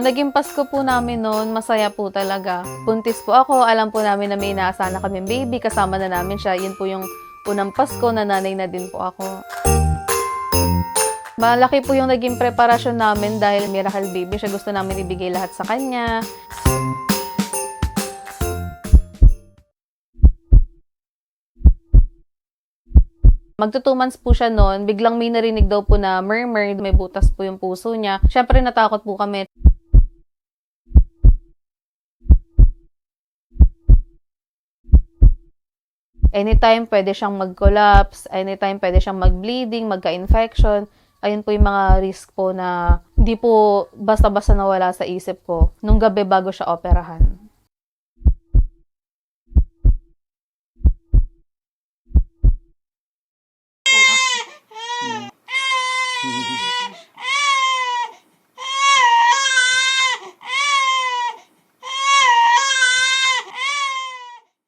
naging Pasko po namin noon, masaya po talaga. Buntis po ako, alam po namin na may inaasahan na kaming baby, kasama na namin siya. Yun po yung unang Pasko na nanay na din po ako. Malaki po yung naging preparasyon namin dahil miracle baby siya. Gusto namin ibigay lahat sa kanya. Magto 2 months po siya noon, biglang may narinig daw po na murmur, may butas po yung puso niya. Siyempre natakot po kami. Anytime pwede siyang mag-collapse, anytime pwede siyang mag-bleeding, magka-infection. Ayun po yung mga risk po na hindi po basta-basta nawala sa isip ko nung gabi bago siya operahan.